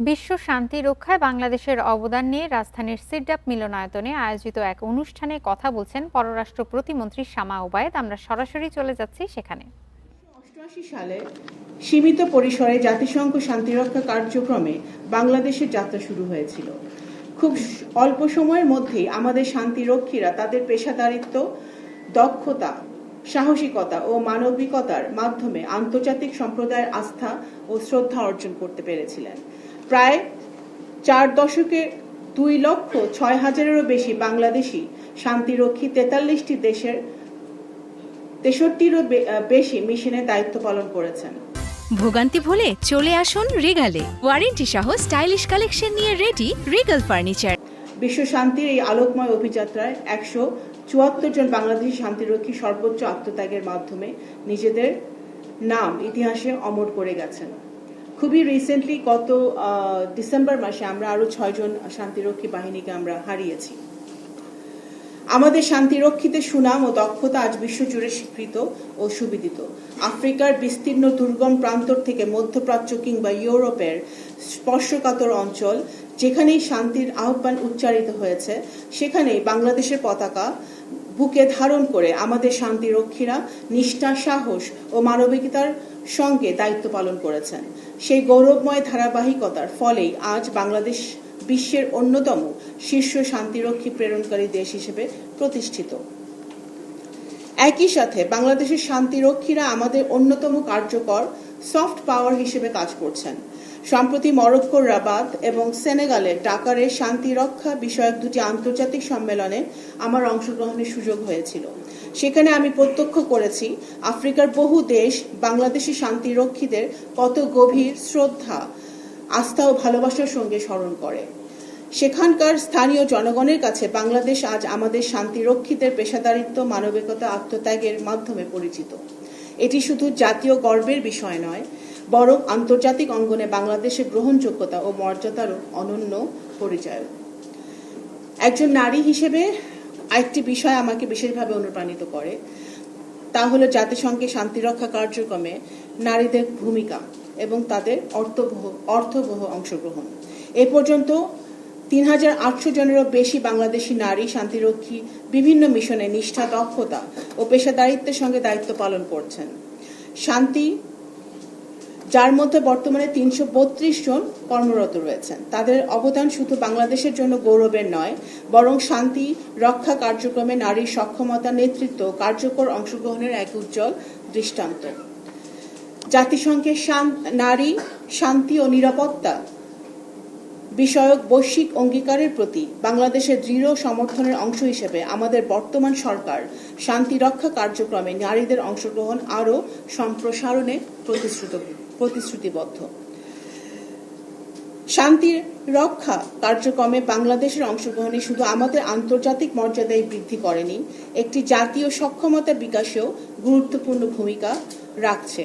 বিশ্ব শান্তি রক্ষায় বাংলাদেশের অবদান নিয়ে রাজধানীর সিডাপ মিলনায়তনে আয়োজিত এক অনুষ্ঠানে কথা বলছেন পররাষ্ট্র প্রতিমন্ত্রী শামা ওবায়েদ। আমরা সরাসরি চলে যাচ্ছি সেখানে। 1988 সালে সীমিত পরিসরে জাতিসংঘ শান্তিরক্ষা কার্যক্রমে বাংলাদেশের যাত্রা শুরু হয়েছিল। খুব অল্প সময়ের মধ্যেই আমাদের শান্তিরক্ষীরা তাদের পেশাদারিত্ব, দক্ষতা, সাহসিকতা ও মানবিকতার মাধ্যমে আন্তর্জাতিক সম্প্রদায়ের আস্থা ও শ্রদ্ধা অর্জন করতে পেরেছিলেন। প্রায় 4 দশকে 2,06,000-এরও বেশি বাংলাদেশি শান্তিরক্ষী 43টি দেশের 63টিরও বেশি মিশনে দায়িত্ব পালন করেছেন। ভোগান্তি ভুলে চলে আসুন রিগালে, ওয়ারেন্টি সহ স্টাইলিশ কালেকশন নিয়ে রেডি রিগাল ফার্নিচার। বিশ্ব শান্তির এই আলোকময় অভিযাত্রায় 174 জন বাংলাদেশি শান্তিরক্ষী সর্বোচ্চ আত্মত্যাগের মাধ্যমে নিজেদের নাম ইতিহাসে অমর করে গেছেন। খুবই রিসেন্টলি গত ডিসেম্বর মাসে আমরা আরো 6 জন শান্তিরক্ষী বাহিনীকে আমরা হারিয়েছি। আমাদের শান্তিরক্ষীদের সুনাম ও দক্ষতা আজ বিশ্বজুড়ে স্বীকৃত ও সুবিদিত। আফ্রিকার বিস্তীর্ণ দুর্গম প্রান্তর থেকে মধ্যপ্রাচ্য কিংবা ইউরোপের স্পর্শকাতর অঞ্চল, যেখানেই শান্তির আহ্বান উচ্চারিত হয়েছে, সেখানেই বাংলাদেশের পতাকা বুকে ধারণ করে আমাদের শান্তিরক্ষীরা নিষ্ঠা, সাহস ও মানবিকতার সঙ্গে দায়িত্ব পালন করেছেন। সেই গৌরবময় ধারাবাহিকতার ফলেই আজ বাংলাদেশ বিশ্বের অন্যতম শীর্ষ শান্তিরক্ষী প্রেরণকারী দেশ হিসেবে প্রতিষ্ঠিত। একই সাথে বাংলাদেশের শান্তিরক্ষীরা আমাদের অন্যতম কার্যকর সফট পাওয়ার হিসেবে কাজ করছেন। সম্প্রতি মরক্কোর রাবাত এবং সেনেগালের ডাকারে শান্তিরক্ষা বিষয়ক দুটি আন্তর্জাতিক সম্মেলনে আমার অংশগ্রহণের সুযোগ হয়েছিল। সেখানে আমি প্রত্যক্ষ করেছি আফ্রিকার বহু দেশ বাংলাদেশি শান্তিরক্ষীদের কত গভীর শ্রদ্ধা, আস্থা ও ভালোবাসার সঙ্গে স্মরণ করে। সেখানকার স্থানীয় জনগণের কাছে বাংলাদেশ আজ আমাদের শান্তিরক্ষীদের পেশাদারিত্ব, মানবিকতা, আত্মত্যাগের মাধ্যমে পরিচিত। এটি শুধু জাতীয় গর্বের বিষয় নয়, বরং আন্তর্জাতিক অঙ্গনে বাংলাদেশের গ্রহণযোগ্যতা ও মর্যাদারও অনন্য পরিচয়। একজন নারী হিসেবে আরেকটি বিষয় আমাকে বিশেষভাবে অনুপ্রাণিত করে, তা হলো জাতিসংঘের শান্তিরক্ষা কার্যক্রমে নারীদের ভূমিকা এবং তাদের অর্থবহ অংশগ্রহণ। এ পর্যন্ত 3,800 জনেরও বেশি বাংলাদেশি নারী শান্তিরক্ষী বিভিন্ন মিশনে নিষ্ঠা, দক্ষতা ও পেশাদারিত্বের সঙ্গে দায়িত্ব পালন করছেন। শান্তি, যার মধ্যে বর্তমানে 332 জন কর্মরত রয়েছেন, তাদের অবদান শুধু বাংলাদেশের জন্য গৌরবের নয়, বরং শান্তি রক্ষা কার্যক্রমে নারীর সক্ষমতা, নেতৃত্ব, কার্যকর অংশগ্রহণের এক উজ্জ্বল দৃষ্টান্ত। জাতিসংঘের নারী, শান্তি ও নিরাপত্তা বিষয়ক বৈশ্বিক অঙ্গীকারের প্রতি বাংলাদেশের দৃঢ় সমর্থনের অংশ হিসেবে আমাদের বর্তমান সরকার শান্তি রক্ষা কার্যক্রমে নারীদের অংশগ্রহণ আরও সম্প্রসারণে প্রতিশ্রুতিবদ্ধ। শান্তি রক্ষা কার্যক্রমে বাংলাদেশের অংশগ্রহণে শুধু আমাদের আন্তর্জাতিক মর্যাদায় বৃদ্ধি করেনি, একটি জাতীয় সক্ষমতা বিকাশেও গুরুত্বপূর্ণ ভূমিকা রাখছে।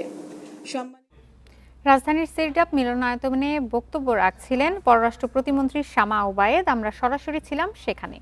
রাজধানীর সিডাপ মিলনায়তনে বক্তব্য রাখছিলেন পররাষ্ট্র প্রতিমন্ত্রী শামা ওবায়েদ। আমরা সরাসরি ছিলাম সেখানে।